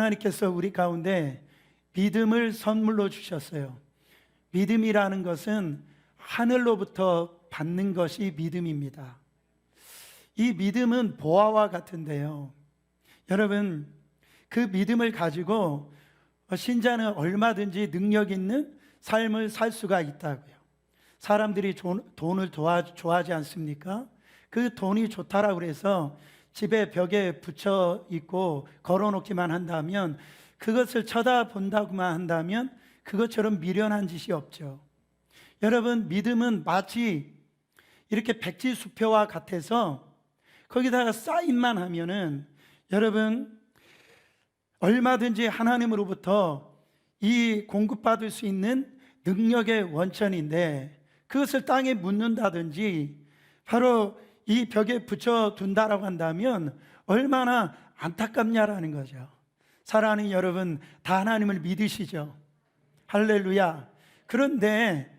하나님께서 우리 가운데 믿음을 선물로 주셨어요. 믿음이라는 것은 하늘로부터 받는 것이 믿음입니다. 이 믿음은 보화와 같은데요, 여러분, 그 믿음을 가지고 신자는 얼마든지 능력 있는 삶을 살 수가 있다고요. 사람들이 돈을 좋아하지 않습니까? 그 돈이 좋다라고 해서 집에 벽에 붙여 있고 걸어놓기만 한다면, 그것을 쳐다본다고만 한다면 그것처럼 미련한 짓이 없죠. 여러분, 믿음은 마치 이렇게 백지수표와 같아서 거기다가 사인만 하면은 여러분 얼마든지 하나님으로부터 이 공급받을 수 있는 능력의 원천인데, 그것을 땅에 묻는다든지 바로 이 벽에 붙여둔다라고 한다면 얼마나 안타깝냐라는 거죠. 사랑하는 여러분, 다 하나님을 믿으시죠? 할렐루야. 그런데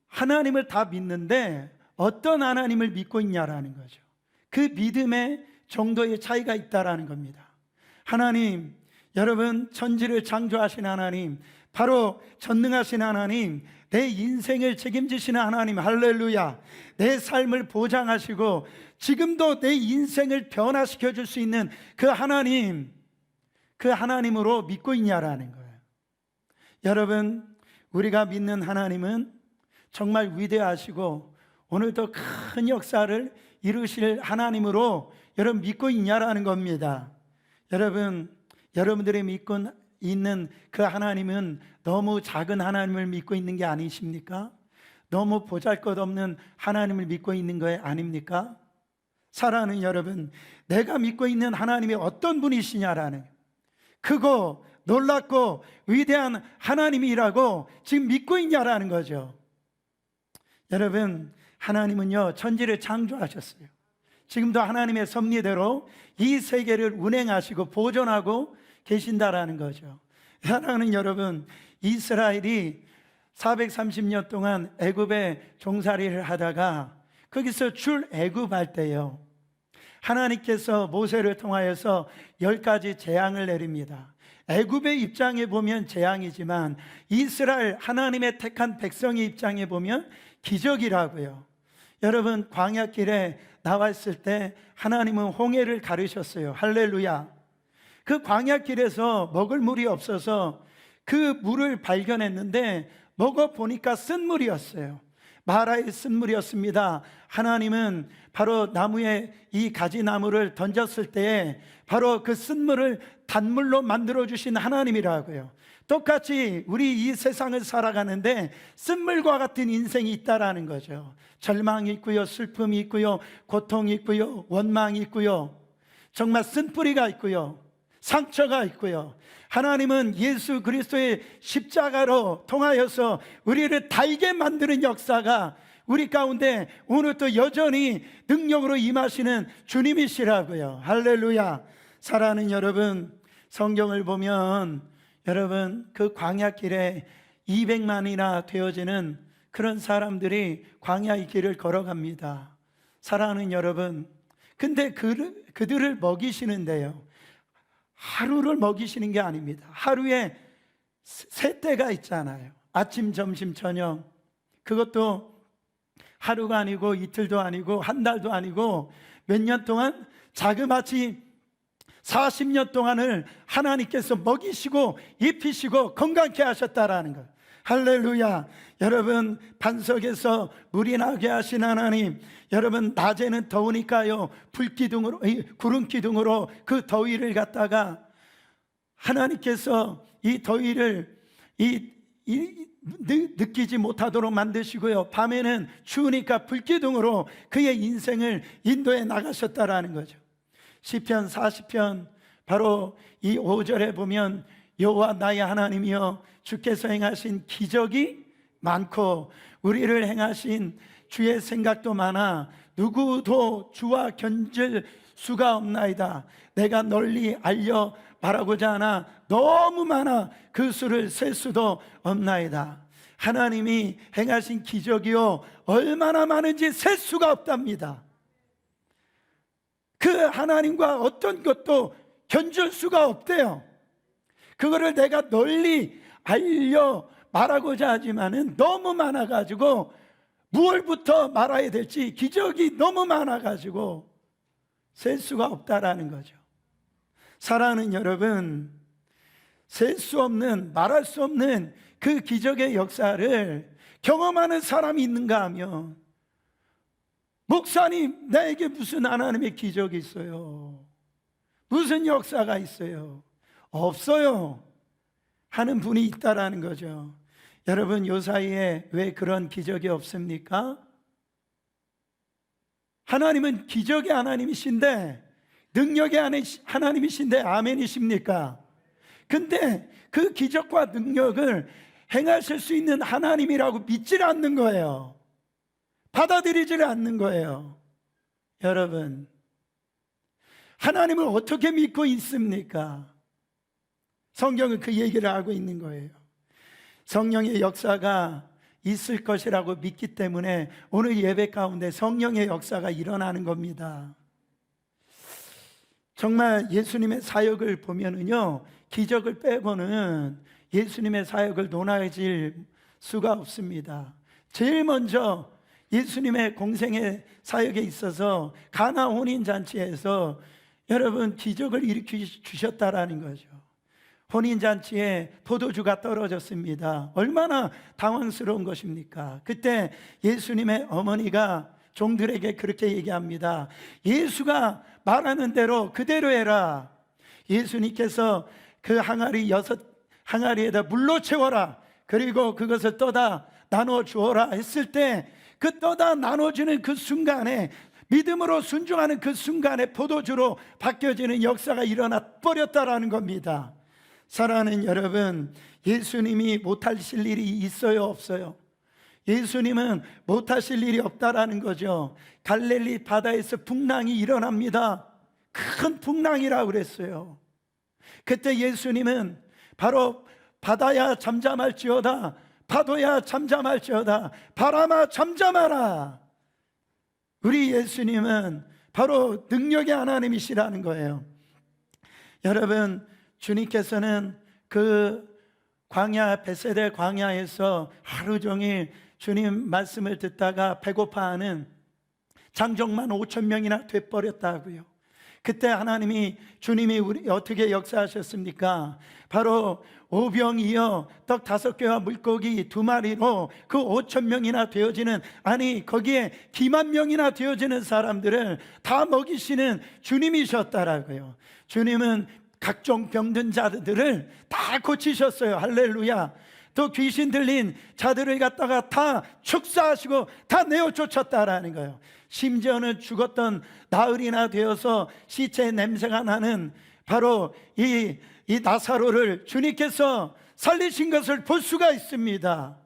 하나님을 다 믿는데 어떤 하나님을 믿고 있냐라는 거죠. 그 믿음의 정도의 차이가 있다라는 겁니다. 하나님, 여러분, 천지를 창조하신 하나님, 바로 전능하신 하나님, 내 인생을 책임지시는 하나님, 할렐루야. 내 삶을 보장하시고 지금도 내 인생을 변화시켜 줄 수 있는 그 하나님, 그 하나님으로 믿고 있냐라는 거예요. 여러분, 우리가 믿는 하나님은 정말 위대하시고 오늘도 큰 역사를 이루실 하나님으로 여러분 믿고 있냐라는 겁니다. 여러분, 여러분들이 믿고 있는 그 하나님은 너무 작은 하나님을 믿고 있는 게 아니십니까? 너무 보잘것없는 하나님을 믿고 있는 거 아닙니까? 사랑하는 여러분, 내가 믿고 있는 하나님이 어떤 분이시냐라는, 크고 놀랍고 위대한 하나님이라고 지금 믿고 있냐라는 거죠. 여러분, 하나님은요 천지를 창조하셨어요. 지금도 하나님의 섭리대로 이 세계를 운행하시고 보존하고 계신다라는 거죠. 사랑하는 여러분, 이스라엘이 430년 동안 애굽에 종살이를 하다가 거기서 출애굽할 때요, 하나님께서 모세를 통하여서 10가지 재앙을 내립니다. 애굽의 입장에 보면 재앙이지만 이스라엘 하나님의 택한 백성의 입장에 보면 기적이라고요. 여러분, 광야길에 나왔을 때 하나님은 홍해를 가르셨어요. 할렐루야. 그 광야길에서 먹을 물이 없어서 그 물을 발견했는데 먹어보니까 쓴물이었어요. 마라의 쓴물이었습니다. 하나님은 바로 나무에 이 가지나무를 던졌을 때 바로 그 쓴물을 단물로 만들어주신 하나님이라고요. 똑같이 우리 이 세상을 살아가는데 쓴물과 같은 인생이 있다라는 거죠. 절망이 있고요, 슬픔이 있고요, 고통이 있고요, 원망이 있고요, 정말 쓴뿌리가 있고요, 상처가 있고요. 하나님은 예수 그리스도의 십자가로 통하여서 우리를 달게 만드는 역사가 우리 가운데 오늘도 여전히 능력으로 임하시는 주님이시라고요. 할렐루야. 사랑하는 여러분, 성경을 보면 여러분 그 광야길에 200만이나 되어지는 그런 사람들이 광야의 길을 걸어갑니다. 사랑하는 여러분, 근데 그들을 먹이시는데요, 하루를 먹이시는 게 아닙니다. 하루에 세 때가 있잖아요. 아침, 점심, 저녁. 그것도 하루가 아니고 이틀도 아니고 한 달도 아니고 몇 년 동안 자그마치 40년 동안을 하나님께서 먹이시고 입히시고 건강케 하셨다라는 것. 할렐루야. 여러분, 반석에서 물이 나게 하신 하나님, 여러분 낮에는 더우니까요 불기둥으로, 구름기둥으로 그 더위를 갖다가 하나님께서 이 더위를 느끼지 못하도록 만드시고요, 밤에는 추우니까 불기둥으로 그의 인생을 인도해 나가셨다라는 거죠. 시편 40편 바로 이 5절에 보면 여호와 나의 하나님이여 주께서 행하신 기적이 많고 우리를 행하신 주의 생각도 많아 누구도 주와 견질 수가 없나이다. 내가 널리 알려 말하고자 하나 너무 많아 그 수를 셀 수도 없나이다. 하나님이 행하신 기적이요 얼마나 많은지 셀 수가 없답니다. 그 하나님과 어떤 것도 견줄 수가 없대요. 그거를 내가 널리 알려 말하고자 하지만은 너무 많아가지고 무엇부터 말해야 될지 기적이 너무 많아가지고 셀 수가 없다라는 거죠. 사랑하는 여러분, 셀 수 없는, 말할 수 없는 그 기적의 역사를 경험하는 사람이 있는가 하면, 목사님, 나에게 무슨 하나님의 기적이 있어요? 무슨 역사가 있어요? 없어요 하는 분이 있다라는 거죠. 여러분, 요 사이에 왜 그런 기적이 없습니까? 하나님은 기적의 하나님이신데, 능력의 하나님이신데 아멘이십니까? 근데 그 기적과 능력을 행하실 수 있는 하나님이라고 믿질 않는 거예요. 받아들이질 않는 거예요. 여러분, 하나님을 어떻게 믿고 있습니까? 성경은 그 얘기를 하고 있는 거예요. 성령의 역사가 있을 것이라고 믿기 때문에 오늘 예배 가운데 성령의 역사가 일어나는 겁니다. 정말 예수님의 사역을 보면은요, 기적을 빼고는 예수님의 사역을 논하질 수가 없습니다. 제일 먼저 예수님의 공생의 사역에 있어서 가나 혼인잔치에서 여러분 기적을 일으켜 주셨다라는 거죠. 혼인잔치에 포도주가 떨어졌습니다. 얼마나 당황스러운 것입니까? 그때 예수님의 어머니가 종들에게 그렇게 얘기합니다. 예수가 말하는 대로 그대로 해라. 예수님께서 그 항아리에다 물로 채워라. 그리고 그것을 떠다 나눠 주어라 했을 때, 그 떠다 나눠주는 그 순간에, 믿음으로 순종하는 그 순간에 포도주로 바뀌어지는 역사가 일어나 버렸다라는 겁니다. 사랑하는 여러분, 예수님이 못하실 일이 있어요, 없어요? 예수님은 못하실 일이 없다라는 거죠. 갈릴리 바다에서 풍랑이 일어납니다. 큰 풍랑이라고 그랬어요. 그때 예수님은 바로 바다야 잠잠할지어다, 파도야 잠잠할지어다, 바람아 잠잠하라. 우리 예수님은 바로 능력의 하나님이시라는 거예요. 여러분, 주님께서는 그 광야, 베세대 광야에서 하루 종일 주님 말씀을 듣다가 배고파하는 장정만 5,000명이나 돼버렸다고요. 그때 주님이 우리 어떻게 역사하셨습니까? 바로 오병이어 떡 5개와 물고기 2마리로 그 5,000명이나 되어지는, 아니 거기에 기만 명이나 되어지는 사람들을 다 먹이시는 주님이셨다라고요. 주님은 각종 병든 자들을 다 고치셨어요. 할렐루야. 또 귀신 들린 자들을 갖다가 다 축사하시고 다 내어 쫓았다라는 거예요. 심지어는 죽었던 나흘이나 되어서 시체 냄새가 나는 바로 이 나사로를 주님께서 살리신 것을 볼 수가 있습니다.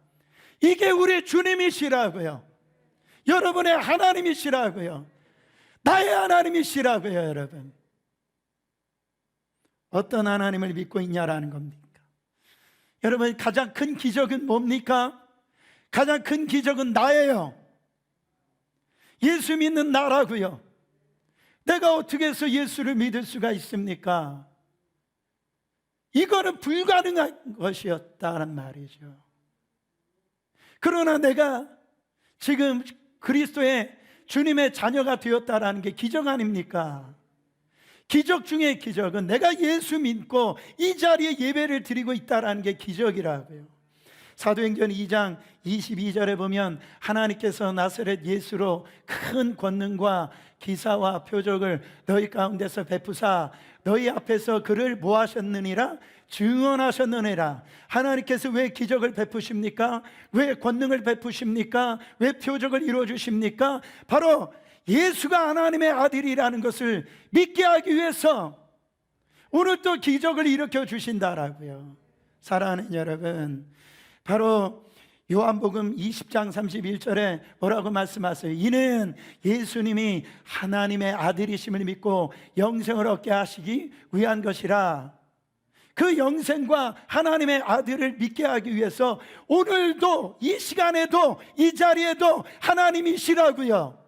이게 우리 주님이시라고요. 여러분의 하나님이시라고요. 나의 하나님이시라고요. 여러분, 어떤 하나님을 믿고 있냐라는 겁니까? 여러분, 가장 큰 기적은 뭡니까? 가장 큰 기적은 나예요. 예수 믿는 나라고요. 내가 어떻게 해서 예수를 믿을 수가 있습니까? 이거는 불가능한 것이었다는 말이죠. 그러나 내가 지금 그리스도의 주님의 자녀가 되었다라는 게 기적 아닙니까? 기적 중에 기적은 내가 예수 믿고 이 자리에 예배를 드리고 있다는 게 기적이라고요. 사도행전 2장 22절에 보면 하나님께서 나사렛 예수로 큰 권능과 기사와 표적을 너희 가운데서 베푸사 너희 앞에서 그를 뭐 하셨느니라? 증언하셨느니라. 하나님께서 왜 기적을 베푸십니까? 왜 권능을 베푸십니까? 왜 표적을 이루어주십니까? 바로 예수가 하나님의 아들이라는 것을 믿게 하기 위해서 오늘 또 기적을 일으켜 주신다라고요. 사랑하는 여러분, 바로 요한복음 20장 31절에 뭐라고 말씀하세요? 이는 예수님이 하나님의 아들이심을 믿고 영생을 얻게 하시기 위한 것이라. 그 영생과 하나님의 아들을 믿게 하기 위해서 오늘도 이 시간에도 이 자리에도 하나님이시라고요.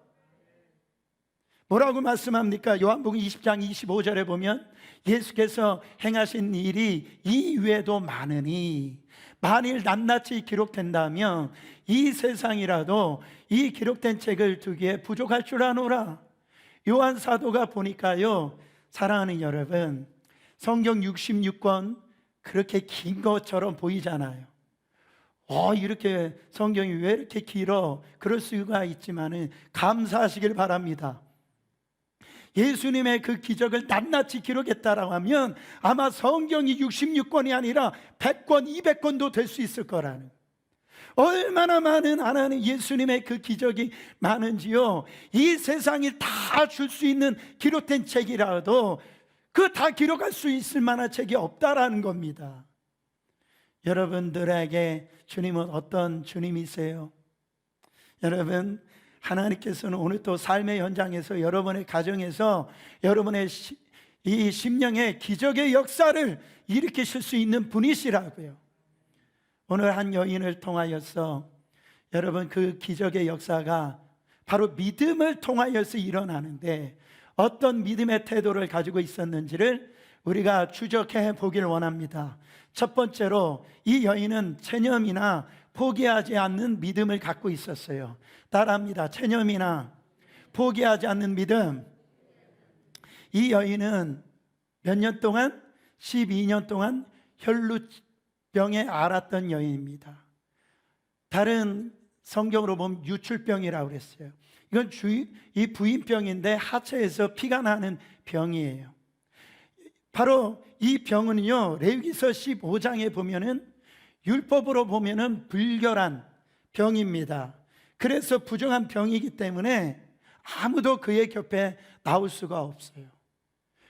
뭐라고 말씀합니까? 요한복음 20장 25절에 보면 예수께서 행하신 일이 이 외에도 많으니 만일 낱낱이 기록된다면 이 세상이라도 이 기록된 책을 두기에 부족할 줄 아노라. 요한 사도가 보니까요, 사랑하는 여러분, 성경 66권 그렇게 긴 것처럼 보이잖아요. 이렇게 성경이 왜 이렇게 길어? 그럴 수가 있지만은 감사하시길 바랍니다. 예수님의 그 기적을 낱낱이 기록했다라고 하면 아마 성경이 66권이 아니라 100권, 200권도 될 수 있을 거라는, 얼마나 많은 하나님 예수님의 그 기적이 많은지요, 이 세상이 다 줄 수 있는 기록된 책이라도 그 다 기록할 수 있을 만한 책이 없다라는 겁니다. 여러분들에게 주님은 어떤 주님이세요? 여러분, 하나님께서는 오늘 또 삶의 현장에서 여러분의 가정에서 여러분의 이 심령의 기적의 역사를 일으키실 수 있는 분이시라고요. 오늘 한 여인을 통하여서 여러분, 그 기적의 역사가 바로 믿음을 통하여서 일어나는데 어떤 믿음의 태도를 가지고 있었는지를 우리가 추적해 보길 원합니다. 첫 번째로 이 여인은 체념이나 포기하지 않는 믿음을 갖고 있었어요. 따라합니다. 체념이나 포기하지 않는 믿음. 이 여인은 몇 년 동안? 12년 동안 혈루병에 앓았던 여인입니다. 다른 성경으로 보면 유출병이라고 그랬어요. 이건 이 부인병인데 하체에서 피가 나는 병이에요. 바로 이 병은요, 레위기서 15장에 보면은 율법으로 보면은 불결한 병입니다. 그래서 부정한 병이기 때문에 아무도 그의 곁에 나올 수가 없어요.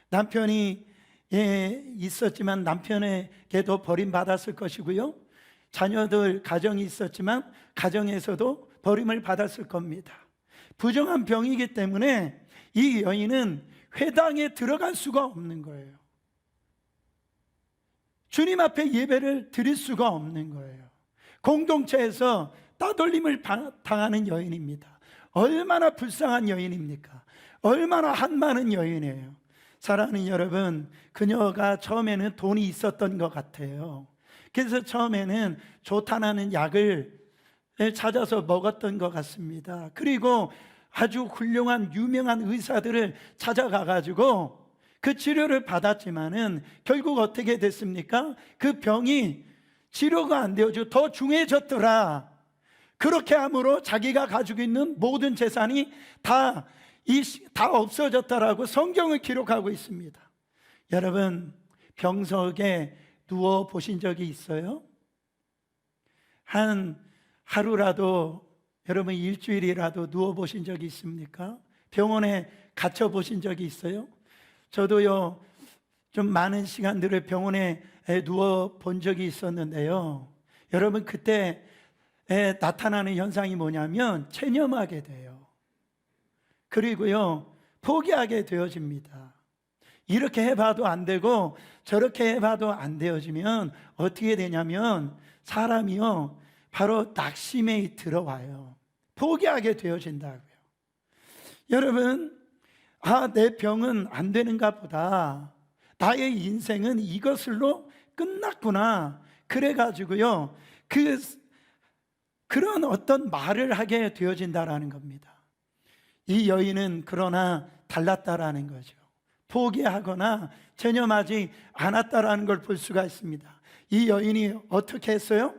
남편이 있었지만 남편에게도 버림받았을 것이고요, 자녀들 가정이 있었지만 가정에서도 버림을 받았을 겁니다. 부정한 병이기 때문에 이 여인은 회당에 들어갈 수가 없는 거예요. 주님 앞에 예배를 드릴 수가 없는 거예요. 공동체에서 따돌림을 당하는 여인입니다. 얼마나 불쌍한 여인입니까? 얼마나 한많은 여인이에요. 사랑하는 여러분, 그녀가 처음에는 돈이 있었던 것 같아요. 그래서 처음에는 좋다는 약을 찾아서 먹었던 것 같습니다. 그리고 아주 훌륭한 유명한 의사들을 찾아가 가지고 그 치료를 받았지만은 결국 어떻게 됐습니까? 그 병이 치료가 안 되어지고 더 중해졌더라. 그렇게 함으로 자기가 가지고 있는 모든 재산이 다 없어졌다라고 성경을 기록하고 있습니다. 여러분, 병석에 누워 보신 적이 있어요? 한 하루라도, 여러분 일주일이라도 누워 보신 적이 있습니까? 병원에 갇혀 보신 적이 있어요? 저도요, 좀 많은 시간들을 병원에 누워 본 적이 있었는데요, 여러분 그때 나타나는 현상이 뭐냐면 체념하게 돼요. 그리고요, 포기하게 되어집니다. 이렇게 해봐도 안 되고 저렇게 해봐도 안 되어지면 어떻게 되냐면 사람이요, 바로 낙심에 들어와요. 포기하게 되어진다고요. 여러분, 내 병은 안 되는가 보다, 나의 인생은 이것으로 끝났구나, 그래가지고요, 그런 어떤 말을 하게 되어진다라는 겁니다. 이 여인은 그러나 달랐다라는 거죠. 포기하거나 체념하지 않았다라는 걸 볼 수가 있습니다. 이 여인이 어떻게 했어요?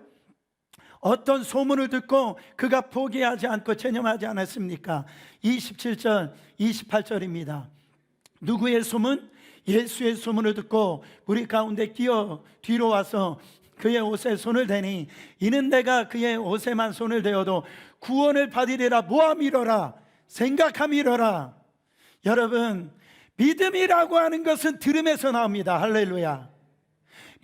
어떤 소문을 듣고 그가 포기하지 않고 체념하지 않았습니까? 27절, 28절입니다. 누구의 소문? 예수의 소문을 듣고 우리 가운데 끼어 뒤로 와서 그의 옷에 손을 대니 이는 내가 그의 옷에만 손을 대어도 구원을 받으리라. 모함이러라, 생각함이러라. 여러분, 믿음이라고 하는 것은 들음에서 나옵니다. 할렐루야.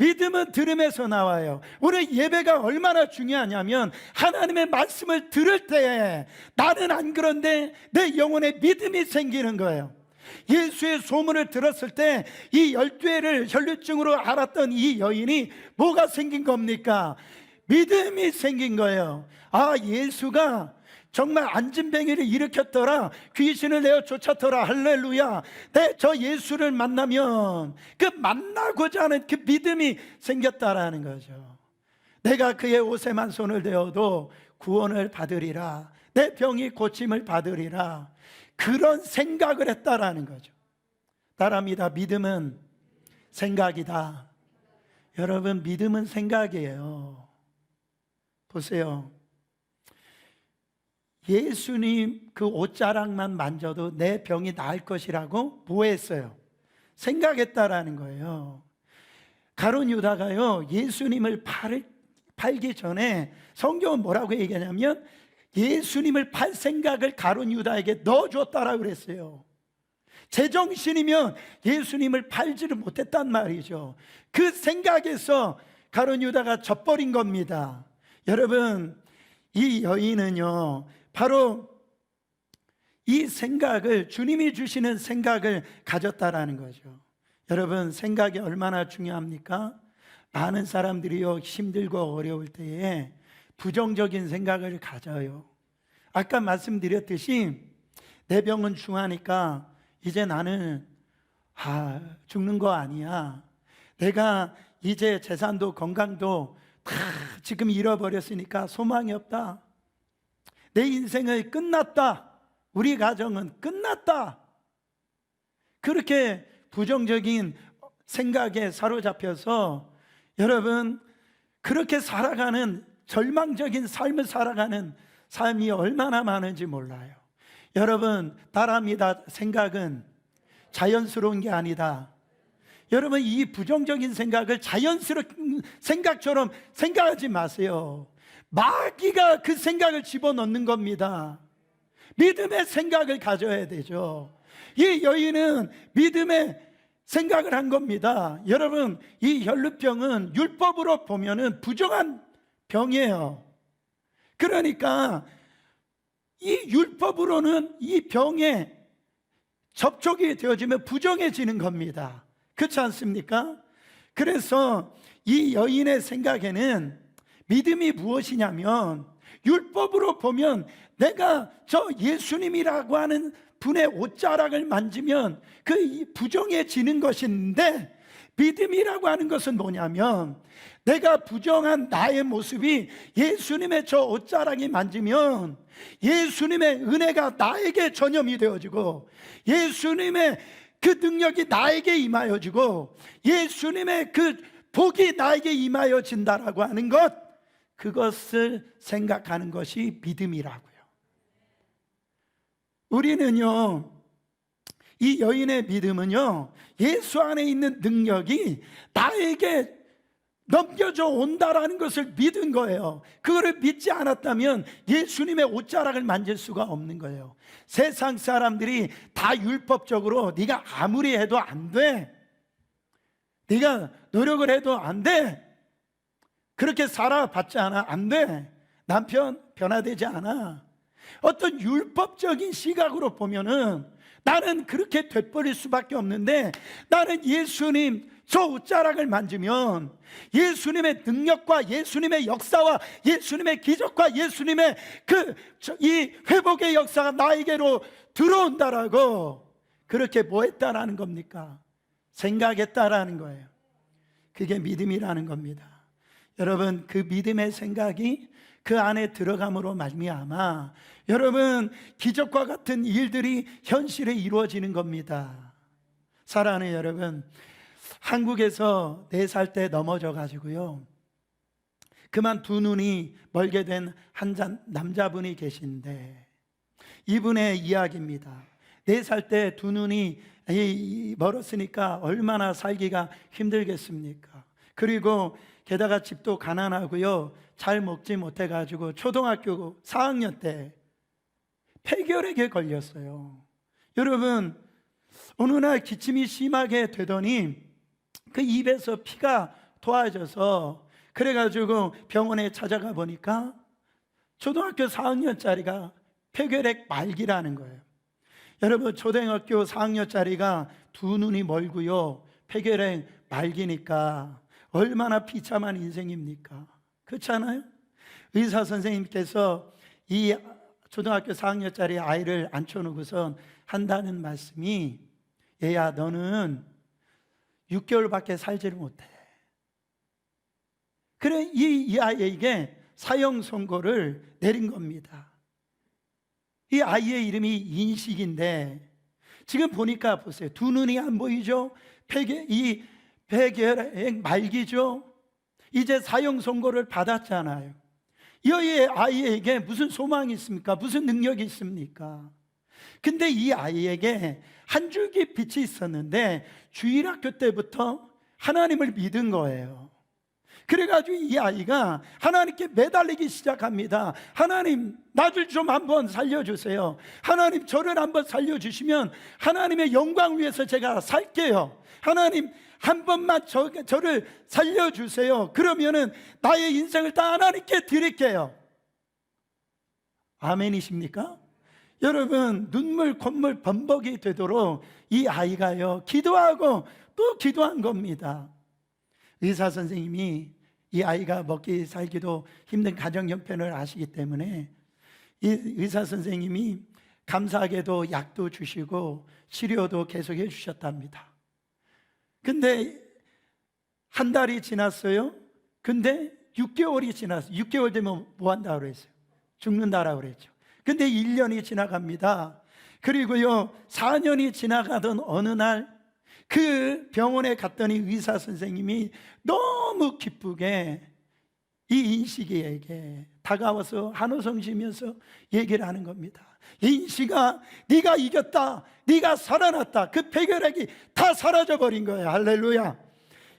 믿음은 들음에서 나와요. 오늘 예배가 얼마나 중요하냐면 하나님의 말씀을 들을 때 나는 안 그런데 내 영혼에 믿음이 생기는 거예요. 예수의 소문을 들었을 때 이 12회를 혈루증으로 앓았던 이 여인이 뭐가 생긴 겁니까? 믿음이 생긴 거예요. 예수가 정말 안진뱅이를 일으켰더라, 귀신을 내어 쫓았더라, 할렐루야. 저 예수를 만나면 그 만나고자 하는 그 믿음이 생겼다라는 거죠. 내가 그의 옷에만 손을 대어도 구원을 받으리라, 내 병이 고침을 받으리라, 그런 생각을 했다라는 거죠. 따라합니다. 믿음은 생각이다. 여러분, 믿음은 생각이에요. 보세요. 예수님 그 옷자락만 만져도 내 병이 나을 것이라고 뭐 했어요? 생각했다라는 거예요. 가룟 유다가요, 예수님을 팔기 전에 성경은 뭐라고 얘기하냐면 예수님을 팔 생각을 가룟 유다에게 넣어줬다라고 그랬어요. 제정신이면 예수님을 팔지를 못했단 말이죠. 그 생각에서 가룟 유다가 져버린 겁니다. 여러분, 이 여인은요, 바로 이 생각을, 주님이 주시는 생각을 가졌다라는 거죠. 여러분, 생각이 얼마나 중요합니까? 많은 사람들이요, 힘들고 어려울 때에 부정적인 생각을 가져요. 아까 말씀드렸듯이 내 병은 중하니까 이제 나는 죽는 거 아니야, 내가 이제 재산도 건강도 다 지금 잃어버렸으니까 소망이 없다, 내 인생은 끝났다, 우리 가정은 끝났다, 그렇게 부정적인 생각에 사로잡혀서 여러분, 그렇게 살아가는, 절망적인 삶을 살아가는 삶이 얼마나 많은지 몰라요. 여러분, 따라합니다. 생각은 자연스러운 게 아니다. 여러분, 이 부정적인 생각을 자연스러운 생각처럼 생각하지 마세요. 마귀가 그 생각을 집어넣는 겁니다. 믿음의 생각을 가져야 되죠. 이 여인은 믿음의 생각을 한 겁니다. 여러분, 이 혈루병은 율법으로 보면은 부정한 병이에요. 그러니까 이 율법으로는 이 병에 접촉이 되어지면 부정해지는 겁니다. 그렇지 않습니까? 그래서 이 여인의 생각에는 믿음이 무엇이냐면, 율법으로 보면 내가 저 예수님이라고 하는 분의 옷자락을 만지면 그 부정해지는 것인데, 믿음이라고 하는 것은 뭐냐면 내가 부정한 나의 모습이 예수님의 저 옷자락이 만지면 예수님의 은혜가 나에게 전염이 되어지고 예수님의 그 능력이 나에게 임하여지고 예수님의 그 복이 나에게 임하여진다라고 하는 것, 그것을 생각하는 것이 믿음이라고요. 우리는요, 이 여인의 믿음은요, 예수 안에 있는 능력이 나에게 넘겨져 온다라는 것을 믿은 거예요. 그거를 믿지 않았다면 예수님의 옷자락을 만질 수가 없는 거예요. 세상 사람들이 다 율법적으로 네가 아무리 해도 안 돼, 네가 노력을 해도 안 돼, 그렇게 살아봤지 않아, 안 돼, 남편 변화되지 않아, 어떤 율법적인 시각으로 보면은 나는 그렇게 돼버릴 수밖에 없는데, 나는 예수님 저 옷자락을 만지면 예수님의 능력과 예수님의 역사와 예수님의 기적과 예수님의 이 회복의 역사가 나에게로 들어온다라고, 그렇게 뭐 했다라는 겁니까? 생각했다라는 거예요. 그게 믿음이라는 겁니다. 여러분, 그 믿음의 생각이 그 안에 들어감으로 말미암아 여러분, 기적과 같은 일들이 현실에 이루어지는 겁니다. 사랑하는 여러분, 한국에서 4살 때 넘어져 가지고요, 그만 두 눈이 멀게 된 한 남자분이 계신데, 이분의 이야기입니다. 4살 때 두 눈이 멀었으니까 얼마나 살기가 힘들겠습니까? 그리고 게다가 집도 가난하고요, 잘 먹지 못해 가지고 초등학교 4학년 때 폐결핵에 걸렸어요. 여러분, 어느 날 기침이 심하게 되더니 그 입에서 피가 토해져서, 그래가지고 병원에 찾아가 보니까 초등학교 4학년짜리가 폐결핵 말기라는 거예요. 여러분, 초등학교 4학년짜리가 두 눈이 멀고요, 폐결핵 말기니까 얼마나 비참한 인생입니까? 그렇지 않아요? 의사 선생님께서 이 초등학교 4학년짜리 아이를 앉혀놓고선 한다는 말씀이, 얘야 너는 6개월밖에 살지를 못해. 그래 이 아이에게 사형 선고를 내린 겁니다. 이 아이의 이름이 인식인데, 지금 보니까 보세요. 두 눈이 안 보이죠? 이 폐결핵 말기죠? 이제 사형 선고를 받았잖아요. 이 아이에게 무슨 소망이 있습니까? 무슨 능력이 있습니까? 근데 이 아이에게 한 줄기 빛이 있었는데 주일학교 때부터 하나님을 믿은 거예요. 그래가지고 이 아이가 하나님께 매달리기 시작합니다. 하나님, 나를 좀 한번 살려주세요. 하나님, 저를 한번 살려주시면 하나님의 영광 위해서 제가 살게요. 하나님, 한 번만 저를 살려주세요. 그러면은 나의 인생을 다 하나님께 드릴게요. 아멘이십니까? 여러분, 눈물 콧물 범벅이 되도록 이 아이가요 기도하고 또 기도한 겁니다. 의사 선생님이 이 아이가 먹기 살기도 힘든 가정 형편을 아시기 때문에 이 의사 선생님이 감사하게도 약도 주시고 치료도 계속해 주셨답니다. 근데 한 달이 지났어요. 근데 6개월이 지났어요. 6개월 되면 뭐 한다고 그랬어요? 죽는다라고 그랬죠. 근데 1년이 지나갑니다. 그리고요 4년이 지나가던 어느 날 그 병원에 갔더니 의사 선생님이 너무 기쁘게 이 인식이에게 다가와서 한호성 지면서 얘기를 하는 겁니다. 인식아, 네가 이겼다, 네가 살아났다. 그 폐결핵이 다 사라져버린 거예요. 할렐루야.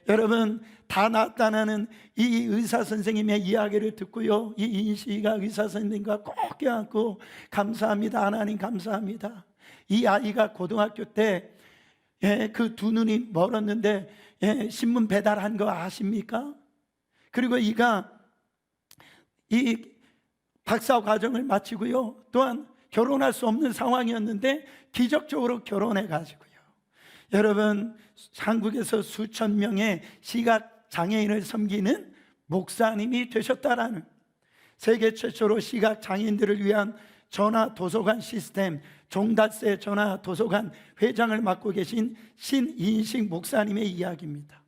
여러분, 다 낫다는 이 의사 선생님의 이야기를 듣고요 이 인식이가 의사 선생님과 꼭 껴안고 감사합니다, 하나님 감사합니다. 이 아이가 고등학교 때 그 두 눈이 멀었는데 신문 배달한 거 아십니까? 그리고 이가 이 박사 과정을 마치고요 또한 결혼할 수 없는 상황이었는데 기적적으로 결혼해 가지고요, 여러분, 한국에서 수천 명의 시각 장애인을 섬기는 목사님이 되셨다라는, 세계 최초로 시각 장애인들을 위한 전화 도서관 시스템 종달새 전화 도서관 회장을 맡고 계신 신인식 목사님의 이야기입니다.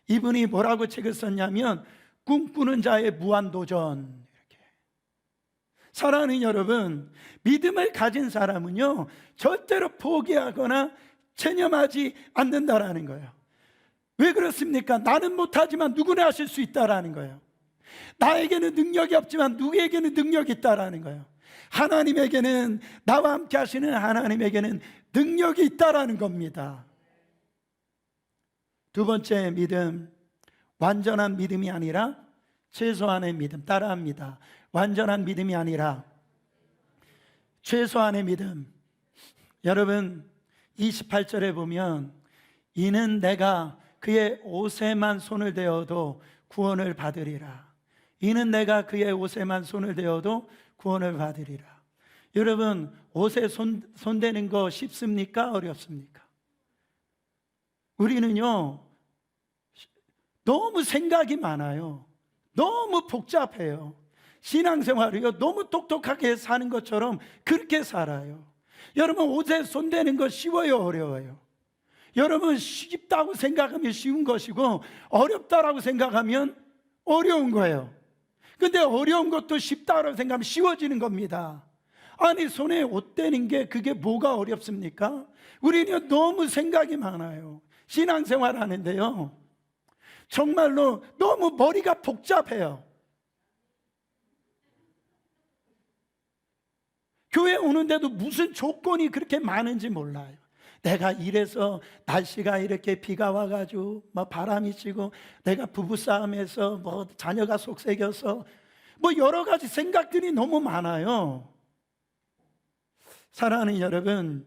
이분이 뭐라고 책을 썼냐면 꿈꾸는 자의 무한도전. 이렇게. 사랑하는 여러분, 믿음을 가진 사람은요 절대로 포기하거나 체념하지 않는다라는 거예요. 왜 그렇습니까? 나는 못하지만 누구나 하실 수 있다라는 거예요. 나에게는 능력이 없지만 누구에게는 능력이 있다라는 거예요. 하나님에게는, 나와 함께 하시는 하나님에게는 능력이 있다라는 겁니다. 두 번째 믿음, 완전한 믿음이 아니라 최소한의 믿음. 따라합니다. 완전한 믿음이 아니라 최소한의 믿음. 여러분, 28절에 보면 이는 내가 그의 옷에만 손을 대어도 구원을 받으리라. 이는 내가 그의 옷에만 손을 대어도 구원을 받으리라. 여러분, 옷에 손대는 거 쉽습니까? 어렵습니까? 우리는요 너무 생각이 많아요. 너무 복잡해요. 신앙생활이요 너무 똑똑하게 사는 것처럼 그렇게 살아요. 여러분, 옷에 손대는 거 쉬워요? 어려워요? 여러분, 쉽다고 생각하면 쉬운 것이고 어렵다라고 생각하면 어려운 거예요. 근데 어려운 것도 쉽다고 생각하면 쉬워지는 겁니다. 아니, 손에 옷 대는 게 그게 뭐가 어렵습니까? 우리는 너무 생각이 많아요. 신앙생활 하는데요 정말로 너무 머리가 복잡해요. 교회 오는데도 무슨 조건이 그렇게 많은지 몰라요. 내가 이래서 날씨가 이렇게 비가 와가지고 뭐 바람이 치고 내가 부부싸움해서 뭐 자녀가 속썩여서 뭐 여러 가지 생각들이 너무 많아요. 사랑하는 여러분,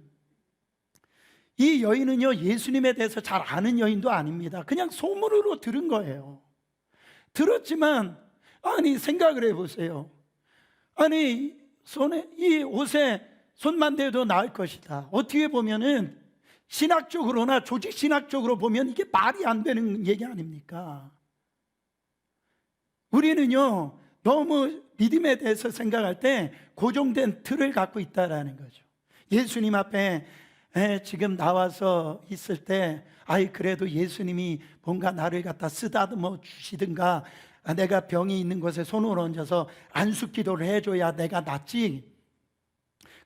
이 여인은요 예수님에 대해서 잘 아는 여인도 아닙니다. 그냥 소문으로 들은 거예요. 들었지만 아니 생각을 해보세요. 아니 이 옷에 손만 대도 나을 것이다. 어떻게 보면은 신학적으로나 조직 신학적으로 보면 이게 말이 안 되는 얘기 아닙니까? 우리는요 너무 믿음에 대해서 생각할 때 고정된 틀을 갖고 있다라는 거죠. 예수님 앞에 지금 나와서 있을 때 그래도 예수님이 뭔가 나를 갖다 쓰다듬어 주시든가, 내가 병이 있는 곳에 손을 얹어서 안수기도를 해줘야 내가 낫지,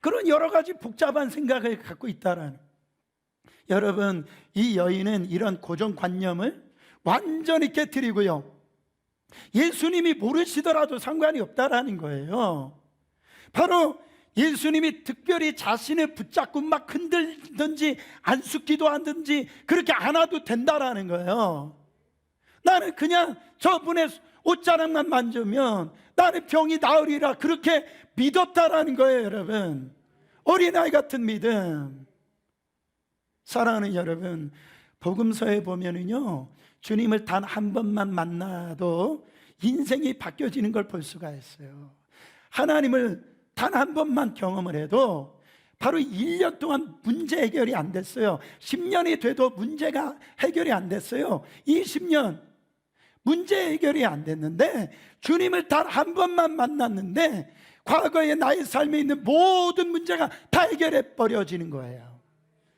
그런 여러 가지 복잡한 생각을 갖고 있다라는. 여러분, 이 여인은 이런 고정관념을 완전히 깨트리고요, 예수님이 모르시더라도 상관이 없다라는 거예요. 바로 예수님이 특별히 자신을 붙잡고 막 흔들든지 안수기도 하든지 그렇게 안 와도 된다라는 거예요. 나는 그냥 저분의 옷자락만 만지면 나는 병이 나으리라, 그렇게 믿었다라는 거예요. 여러분, 어린아이 같은 믿음. 사랑하는 여러분, 복음서에 보면은요, 주님을 단 한 번만 만나도 인생이 바뀌어지는 걸 볼 수가 있어요. 하나님을 단 한 번만 경험을 해도 바로 1년 동안 문제 해결이 안 됐어요. 10년이 돼도 문제가 해결이 안 됐어요. 20년 문제 해결이 안 됐는데 주님을 단 한 번만 만났는데 과거의 나의 삶에 있는 모든 문제가 다 해결해 버려지는 거예요.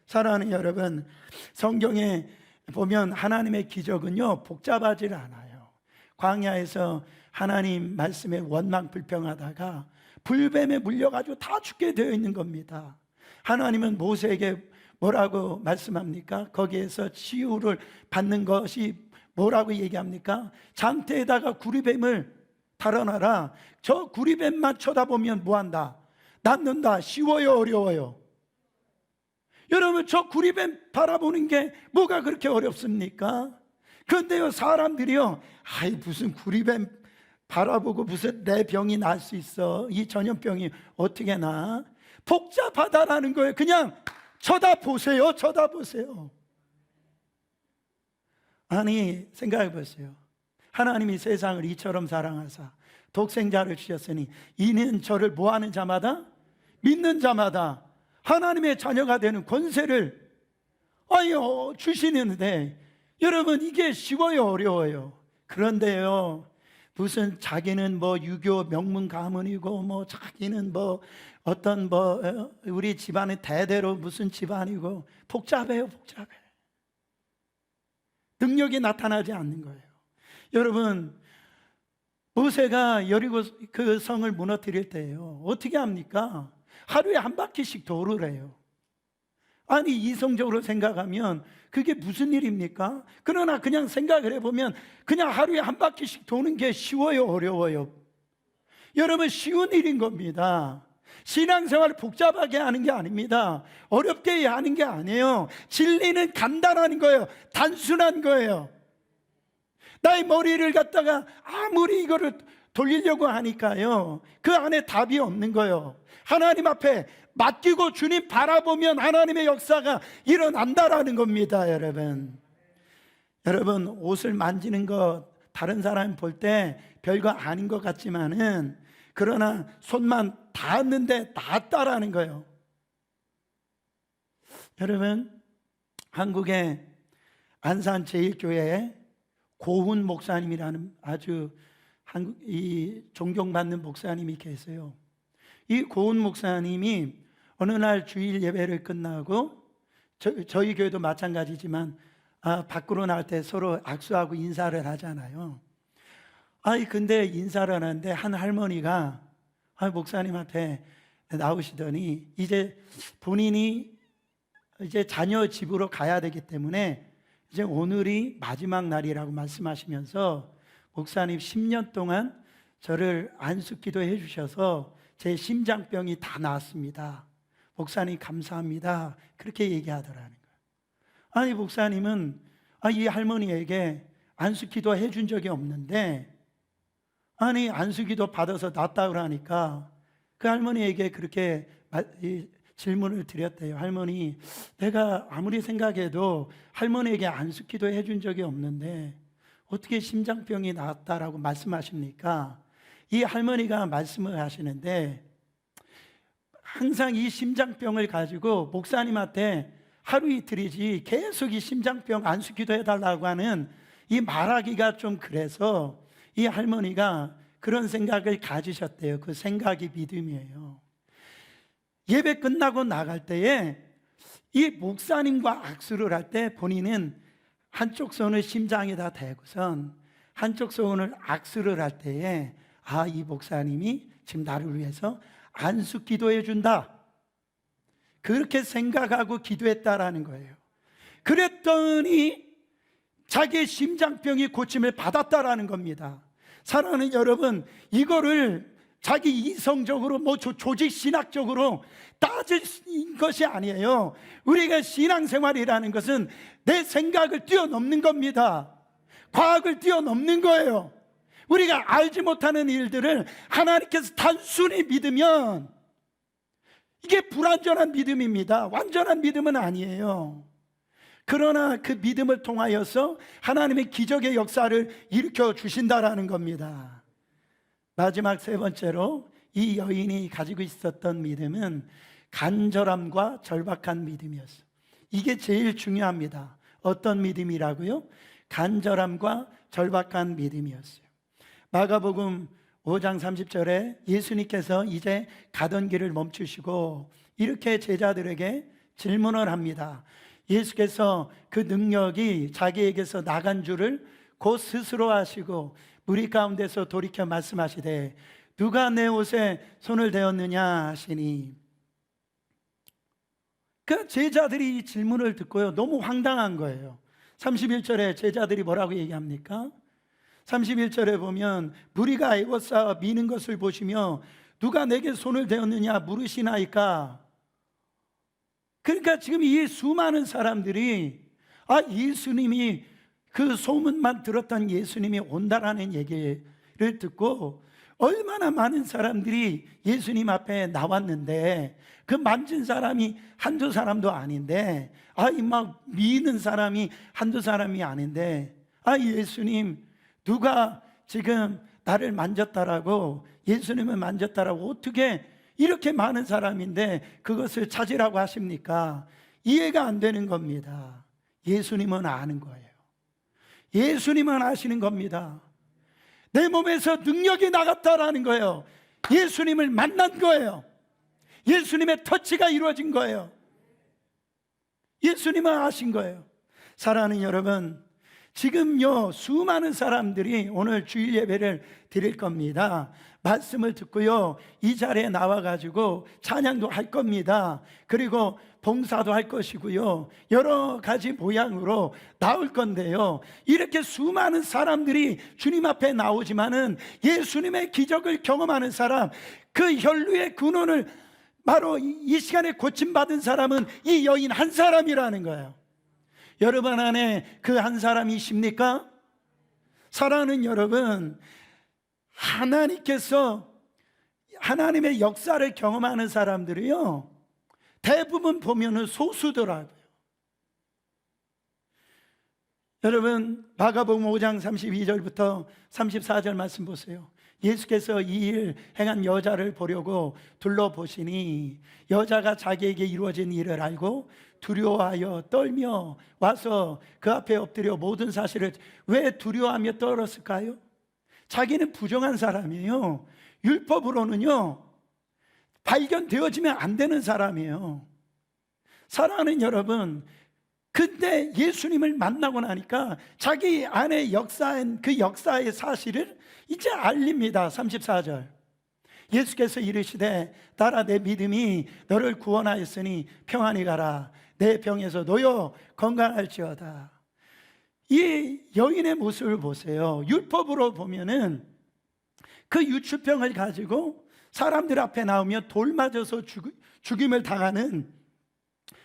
사랑하는 여러분, 성경에 보면 하나님의 기적은요, 복잡하지 않아요. 광야에서 하나님 말씀에 원망 불평하다가 불뱀에 물려가지고 다 죽게 되어 있는 겁니다. 하나님은 모세에게 뭐라고 말씀합니까? 거기에서 치유를 받는 것이 뭐라고 얘기합니까? 장대에다가 구리뱀을 달아놔라. 저 구리뱀만 쳐다보면 뭐한다? 낫는다. 쉬워요, 어려워요? 여러분, 저 구리뱀 바라보는 게 뭐가 그렇게 어렵습니까? 그런데요, 사람들이요, 무슨 구리뱀 바라보고 무슨 내 병이 날 수 있어, 이 전염병이 어떻게 나? 복잡하다라는 거예요. 그냥 쳐다보세요, 쳐다보세요. 아니, 생각해 보세요. 하나님이 세상을 이처럼 사랑하사 독생자를 주셨으니 이는 저를 뭐하는 자마다, 믿는 자마다 하나님의 자녀가 되는 권세를 주시는데, 여러분, 이게 쉬워요, 어려워요? 그런데요, 무슨 자기는 유교 명문 가문이고 자기는 어떤 우리 집안은 대대로 무슨 집안이고, 복잡해요, 복잡해. 능력이 나타나지 않는 거예요. 여러분, 모세가 여리고 그 성을 무너뜨릴 때예요, 어떻게 합니까? 하루에 한 바퀴씩 도를 해요. 아니, 이성적으로 생각하면 그게 무슨 일입니까? 그러나 그냥 생각을 해보면 그냥 하루에 한 바퀴씩 도는 게 쉬워요, 어려워요? 여러분, 쉬운 일인 겁니다. 신앙생활을 복잡하게 하는 게 아닙니다. 어렵게 하는 게 아니에요. 진리는 간단한 거예요. 단순한 거예요. 나의 머리를 갖다가 아무리 이거를 돌리려고 하니까요, 그 안에 답이 없는 거예요. 하나님 앞에 맡기고 주님 바라보면 하나님의 역사가 일어난다라는 겁니다. 여러분, 옷을 만지는 것 다른 사람 볼 때 별거 아닌 것 같지만은, 그러나 손만 닿았는데 닿았다라는 거예요. 여러분, 한국의 안산제일교회에 고훈 목사님이라는 아주 이 존경받는 목사님이 계세요. 이 고훈 목사님이 어느 날 주일 예배를 끝나고, 저희 교회도 마찬가지지만 밖으로 나올 때 서로 악수하고 인사를 하잖아요. 근데 인사를 하는데 한 할머니가 목사님한테 나오시더니, 이제 본인이 이제 자녀 집으로 가야 되기 때문에 이제 오늘이 마지막 날이라고 말씀하시면서, 목사님 10년 동안 저를 안수기도 해주셔서 제 심장병이 다 나았습니다. 목사님 감사합니다. 그렇게 얘기하더라는 거예요. 아니, 목사님은 이 할머니에게 안수기도 해준 적이 없는데, 안수기도 받아서 낫다 그러니까 그 할머니에게 그렇게 질문을 드렸대요. 할머니, 내가 아무리 생각해도 할머니에게 안수기도 해준 적이 없는데 어떻게 심장병이 나았다라고 말씀하십니까? 이 할머니가 말씀을 하시는데, 항상 이 심장병을 가지고 목사님한테 하루 이틀이지 계속 이 심장병 안수기도 해달라고 하는 이 말하기가 좀 그래서 이 할머니가 그런 생각을 가지셨대요. 그 생각이 믿음이에요. 예배 끝나고 나갈 때에 이 목사님과 악수를 할 때 본인은 한쪽 손을 심장에다 대고선 한쪽 손을 악수를 할 때에 이 목사님이 지금 나를 위해서 안수 기도해 준다, 그렇게 생각하고 기도했다라는 거예요. 그랬더니 자기의 심장병이 고침을 받았다라는 겁니다. 사랑하는 여러분, 이거를 자기 이성적으로 조직 신학적으로 따질 것이 아니에요. 우리가 신앙생활이라는 것은 내 생각을 뛰어넘는 겁니다. 과학을 뛰어넘는 거예요. 우리가 알지 못하는 일들을 하나님께서 단순히 믿으면 이게 불완전한 믿음입니다. 완전한 믿음은 아니에요. 그러나 그 믿음을 통하여서 하나님의 기적의 역사를 일으켜 주신다라는 겁니다. 마지막 세 번째로 이 여인이 가지고 있었던 믿음은 간절함과 절박한 믿음이었어요. 이게 제일 중요합니다. 어떤 믿음이라고요? 간절함과 절박한 믿음이었어요. 마가복음 5장 30절에 예수님께서 이제 가던 길을 멈추시고 이렇게 제자들에게 질문을 합니다. 예수께서 그 능력이 자기에게서 나간 줄을 곧 스스로 아시고 무리 가운데서 돌이켜 말씀하시되 누가 내 옷에 손을 대었느냐 하시니, 그 제자들이 이 질문을 듣고요, 너무 황당한 거예요. 31절에 제자들이 뭐라고 얘기합니까? 31절에 보면 무리가 애워싸 미는 것을 보시며 누가 내게 손을 대었느냐 물으시나이까. 그러니까 지금 이 수많은 사람들이 예수님이, 그 소문만 들었던 예수님이 온다라는 얘기를 듣고 얼마나 많은 사람들이 예수님 앞에 나왔는데 그 만진 사람이 한두 사람도 아닌데, 막 미는 사람이 한두 사람이 아닌데, 예수님 누가 지금 나를 만졌다라고, 예수님을 만졌다라고 어떻게 이렇게 많은 사람인데 그것을 찾으라고 하십니까? 이해가 안 되는 겁니다. 예수님은 아는 거예요. 예수님은 아시는 겁니다. 내 몸에서 능력이 나갔다라는 거예요. 예수님을 만난 거예요. 예수님의 터치가 이루어진 거예요. 예수님은 아신 거예요. 사랑하는 여러분, 지금요 수많은 사람들이 오늘 주일 예배를 드릴 겁니다. 말씀을 듣고요 이 자리에 나와가지고 찬양도 할 겁니다. 그리고 봉사도 할 것이고요, 여러 가지 모양으로 나올 건데요, 이렇게 수많은 사람들이 주님 앞에 나오지만은 예수님의 기적을 경험하는 사람, 그 혈루의 근원을 바로 이 시간에 고침받은 사람은 이 여인 한 사람이라는 거예요. 여러분 안에 그 한 사람이십니까? 사랑하는 여러분, 하나님께서 하나님의 역사를 경험하는 사람들이요 대부분 보면은 소수더라고요. 여러분 마가복음 5장 32절부터 34절 말씀 보세요. 예수께서 이 일 행한 여자를 보려고 둘러보시니 여자가 자기에게 이루어진 일을 알고 두려워하여 떨며 와서 그 앞에 엎드려 모든 사실을, 왜 두려워하며 떨었을까요? 자기는 부정한 사람이에요. 율법으로는요 발견되어지면 안 되는 사람이에요. 사랑하는 여러분, 근데 예수님을 만나고 나니까 자기 안에 역사한 그 역사의 사실을 이제 알립니다. 34절 예수께서 이르시되 따라 내 믿음이 너를 구원하였으니 평안히 가라, 내 병에서 놓여 건강할지어다. 이 여인의 모습을 보세요. 율법으로 보면은 그 유추병을 가지고 사람들 앞에 나오며 돌 맞아서 죽임을 당하는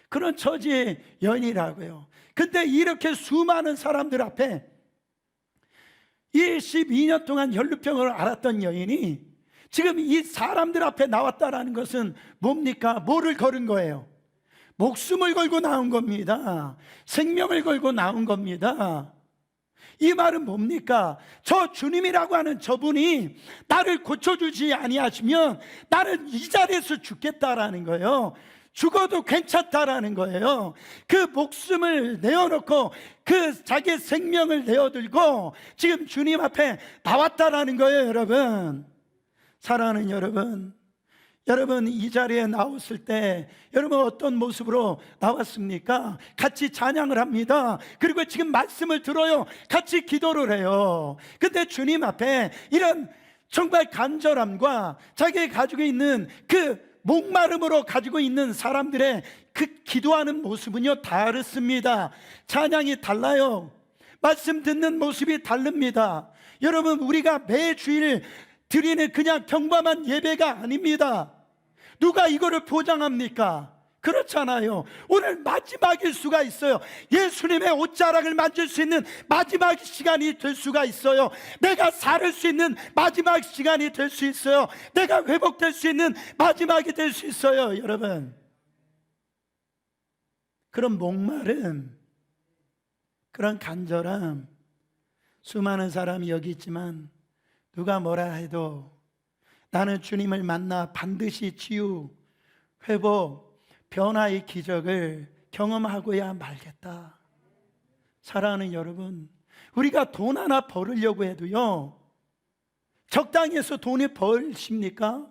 그런 처지의 여인이라고요. 근데 이렇게 수많은 사람들 앞에 이 12년 동안 혈루병을 앓았던 여인이 지금 이 사람들 앞에 나왔다라는 것은 뭡니까? 뭐를 걸은 거예요? 목숨을 걸고 나온 겁니다. 생명을 걸고 나온 겁니다. 이 말은 뭡니까? 저 주님이라고 하는 저분이 나를 고쳐주지 아니하시면 나는 이 자리에서 죽겠다라는 거예요. 죽어도 괜찮다라는 거예요. 그 목숨을 내어놓고 그 자기의 생명을 내어들고 지금 주님 앞에 나왔다라는 거예요. 여러분, 사랑하는 여러분 이 자리에 나왔을 때 여러분 어떤 모습으로 나왔습니까? 같이 찬양을 합니다. 그리고 지금 말씀을 들어요. 같이 기도를 해요. 근데 주님 앞에 이런 정말 간절함과 자기가 가지고 있는 그 목마름으로 가지고 있는 사람들의 그 기도하는 모습은요 다르습니다. 찬양이 달라요. 말씀 듣는 모습이 다릅니다. 여러분, 우리가 매주일 드리는 그냥 평범한 예배가 아닙니다. 누가 이거를 보장합니까? 그렇잖아요. 오늘 마지막일 수가 있어요. 예수님의 옷자락을 만질 수 있는 마지막 시간이 될 수가 있어요. 내가 살을 수 있는 마지막 시간이 될 수 있어요. 내가 회복될 수 있는 마지막이 될 수 있어요. 여러분, 그런 목마름, 그런 간절함, 수많은 사람이 여기 있지만 누가 뭐라 해도 나는 주님을 만나 반드시 치유, 회복, 변화의 기적을 경험하고야 말겠다. 사랑하는 여러분, 우리가 돈 하나 벌으려고 해도요 적당히 해서 돈을 벌십니까?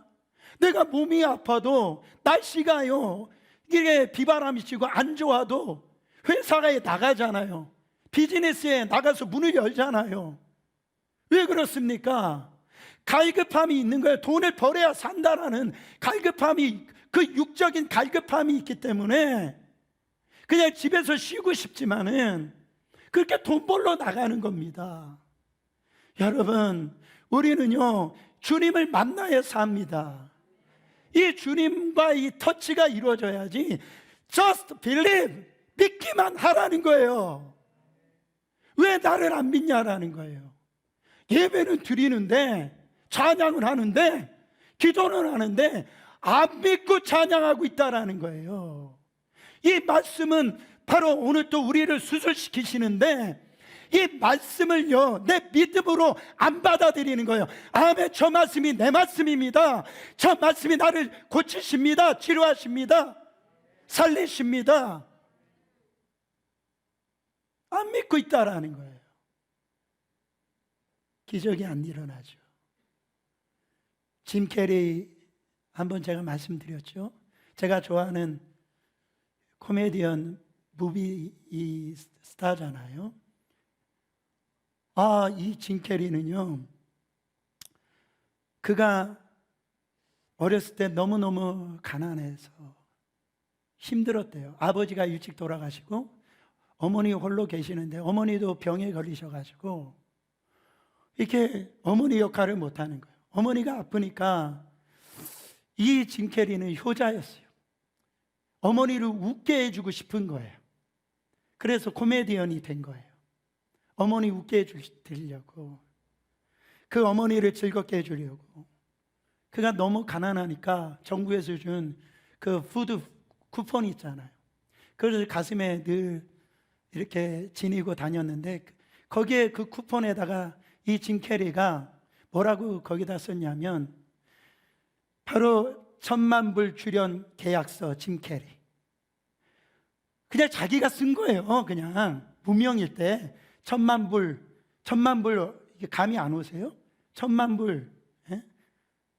내가 몸이 아파도 날씨가요 이게 비바람이 치고 안 좋아도 회사에 나가잖아요. 비즈니스에 나가서 문을 열잖아요. 왜 그렇습니까? 갈급함이 있는 거예요. 돈을 벌어야 산다라는 갈급함이, 그 육적인 갈급함이 있기 때문에 그냥 집에서 쉬고 싶지만은 그렇게 돈 벌러 나가는 겁니다. 여러분, 우리는요 주님을 만나야 삽니다. 이 주님과 이 터치가 이루어져야지. Just believe, 믿기만 하라는 거예요. 왜 나를 안 믿냐라는 거예요. 예배는 드리는데, 찬양을 하는데, 기도는 하는데 안 믿고 찬양하고 있다라는 거예요. 이 말씀은 바로 오늘 또 우리를 수술시키시는데, 이 말씀을요 내 믿음으로 안 받아들이는 거예요. 아멘, 저 말씀이 내 말씀입니다. 저 말씀이 나를 고치십니다. 치료하십니다. 살리십니다. 안 믿고 있다라는 거예요. 기적이 안 일어나죠. 짐 캐리 한번 제가 말씀드렸죠. 제가 좋아하는 코미디언 무비 이 스타잖아요. 이 짐 캐리는요 그가 어렸을 때 너무너무 가난해서 힘들었대요. 아버지가 일찍 돌아가시고 어머니 홀로 계시는데 어머니도 병에 걸리셔가지고 이렇게 어머니 역할을 못하는 거예요. 어머니가 아프니까 이 짐 캐리는 효자였어요. 어머니를 웃게 해주고 싶은 거예요. 그래서 코미디언이 된 거예요. 어머니 웃게 해주려고, 그 어머니를 즐겁게 해주려고. 그가 너무 가난하니까 정부에서 준 그 푸드 쿠폰 있잖아요. 그래서 가슴에 늘 이렇게 지니고 다녔는데, 거기에 그 쿠폰에다가 이 짐 캐리가 뭐라고 거기다 썼냐면, 바로 1,000만 불 출연 계약서 짐 캐리. 그냥 자기가 쓴 거예요. 그냥 무명일 때 1,000만 불 이게 감이 안 오세요? 1,000만 불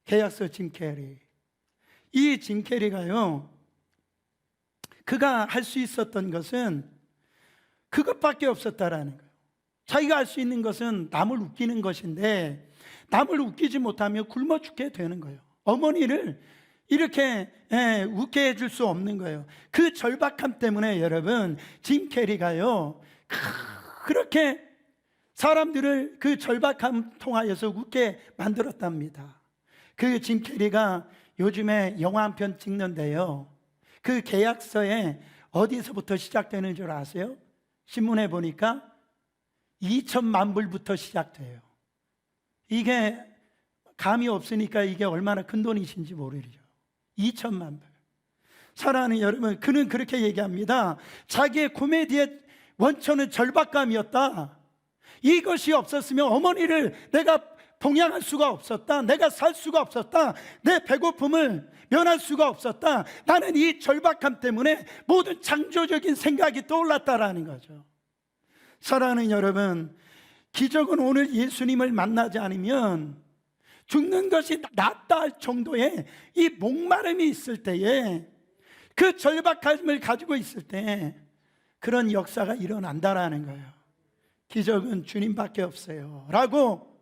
계약서 짐 캐리. 이 짐 캐리가요 그가 할 수 있었던 것은 그것밖에 없었다라는 거예요. 자기가 할 수 있는 것은 남을 웃기는 것인데, 남을 웃기지 못하면 굶어 죽게 되는 거예요. 어머니를 이렇게 웃게 해줄 수 없는 거예요. 그 절박함 때문에 여러분, 짐 캐리가요 그렇게 사람들을 그 절박함 통하여서 웃게 만들었답니다. 그 짐 캐리가 요즘에 영화 한 편 찍는데요, 그 계약서에 어디서부터 시작되는 줄 아세요? 신문에 보니까 2,000만 불부터 시작돼요. 이게 감이 없으니까 이게 얼마나 큰 돈이신지 모르죠. 2,000만 불. 사랑하는 여러분, 그는 그렇게 얘기합니다. 자기의 코미디의 원천은 절박감이었다. 이것이 없었으면 어머니를 내가 동양할 수가 없었다. 내가 살 수가 없었다. 내 배고픔을 면할 수가 없었다. 나는 이 절박함 때문에 모든 창조적인 생각이 떠올랐다라는 거죠. 사랑하는 여러분, 기적은 오늘 예수님을 만나지 않으면 죽는 것이 낫다 할 정도의 이 목마름이 있을 때에, 그 절박함을 가지고 있을 때 그런 역사가 일어난다라는 거예요. 기적은 주님밖에 없어요 라고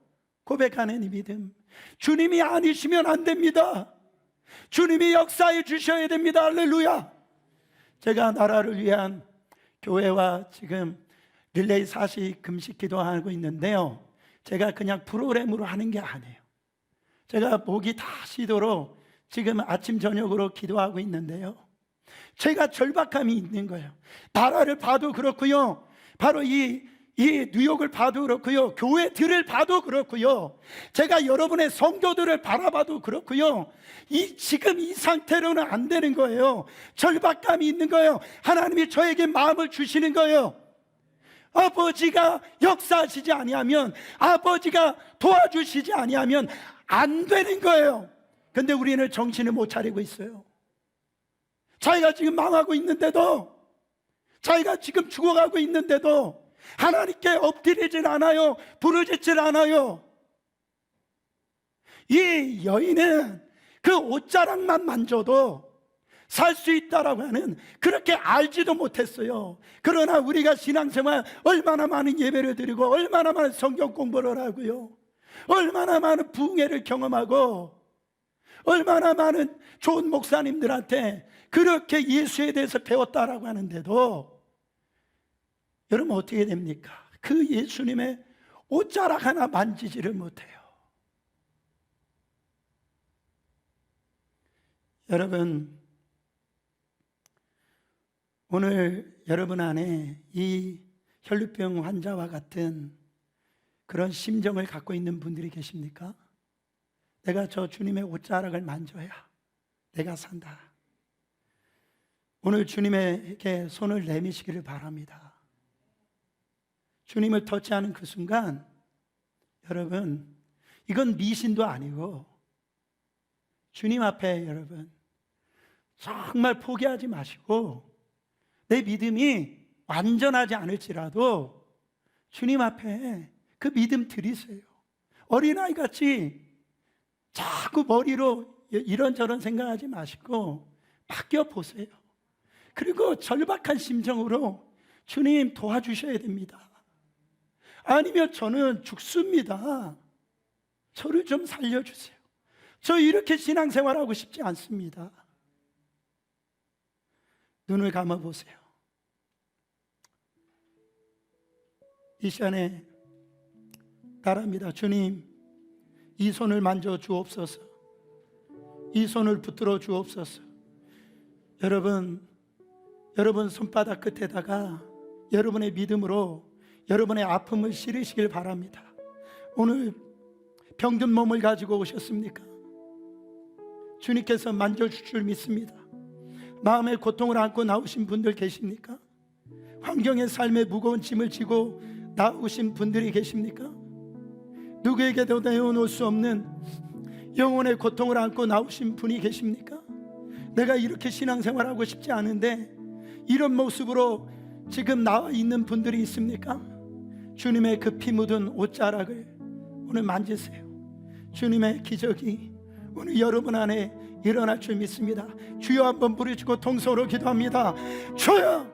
고백하는 이 믿음, 주님이 아니시면 안 됩니다. 주님이 역사해 주셔야 됩니다. 할렐루야. 제가 나라를 위한 교회와 지금 릴레이 40 금식 기도하고 있는데요, 제가 그냥 프로그램으로 하는 게 아니에요. 제가 목이 다 쉬도록 지금 아침 저녁으로 기도하고 있는데요, 제가 절박함이 있는 거예요. 나라를 봐도 그렇고요, 바로 이 뉴욕을 봐도 그렇고요, 교회들을 봐도 그렇고요, 제가 여러분의 성도들을 바라봐도 그렇고요, 지금 이 상태로는 안 되는 거예요. 절박감이 있는 거예요. 하나님이 저에게 마음을 주시는 거예요. 아버지가 역사하시지 아니하면, 아버지가 도와주시지 아니하면 안 되는 거예요. 근데 우리는 정신을 못 차리고 있어요. 자기가 지금 망하고 있는데도, 자기가 지금 죽어가고 있는데도 하나님께 엎드리질 않아요. 부르짖질 않아요. 이 여인은 그 옷자락만 만져도 살 수 있다라고 하는, 그렇게 알지도 못했어요. 그러나 우리가 신앙생활 얼마나 많은 예배를 드리고, 얼마나 많은 성경 공부를 하고요, 얼마나 많은 부흥회를 경험하고, 얼마나 많은 좋은 목사님들한테 그렇게 예수에 대해서 배웠다라고 하는데도 여러분 어떻게 됩니까? 그 예수님의 옷자락 하나 만지지를 못해요. 여러분, 오늘 여러분 안에 이 혈루병 환자와 같은 그런 심정을 갖고 있는 분들이 계십니까? 내가 저 주님의 옷자락을 만져야 내가 산다. 오늘 주님에게 손을 내미시기를 바랍니다. 주님을 터치하는 그 순간, 여러분, 이건 미신도 아니고 주님 앞에 여러분 정말 포기하지 마시고, 내 믿음이 완전하지 않을지라도 주님 앞에 그 믿음 드리세요. 어린아이 같이 자꾸 머리로 이런저런 생각하지 마시고 맡겨보세요. 그리고 절박한 심정으로 주님 도와주셔야 됩니다. 아니면 저는 죽습니다. 저를 좀 살려주세요. 저 이렇게 신앙생활하고 싶지 않습니다. 눈을 감아보세요. 이 시간에 바랍니다. 주님, 이 손을 만져 주옵소서. 이 손을 붙들어 주옵소서. 여러분 손바닥 끝에다가 여러분의 믿음으로 여러분의 아픔을 실으시길 바랍니다. 오늘 병든 몸을 가지고 오셨습니까? 주님께서 만져주실 줄 믿습니다. 마음의 고통을 안고 나오신 분들 계십니까? 환경의 삶에 무거운 짐을 지고 나오신 분들이 계십니까? 누구에게도 내어놓을 수 없는 영혼의 고통을 안고 나오신 분이 계십니까? 내가 이렇게 신앙생활하고 싶지 않은데 이런 모습으로 지금 나와 있는 분들이 있습니까? 주님의 그 피 묻은 옷자락을 오늘 만지세요. 주님의 기적이 오늘 여러분 안에 일어날 줄 믿습니다. 주여 한번 부르시고 통성으로 기도합니다. 주여,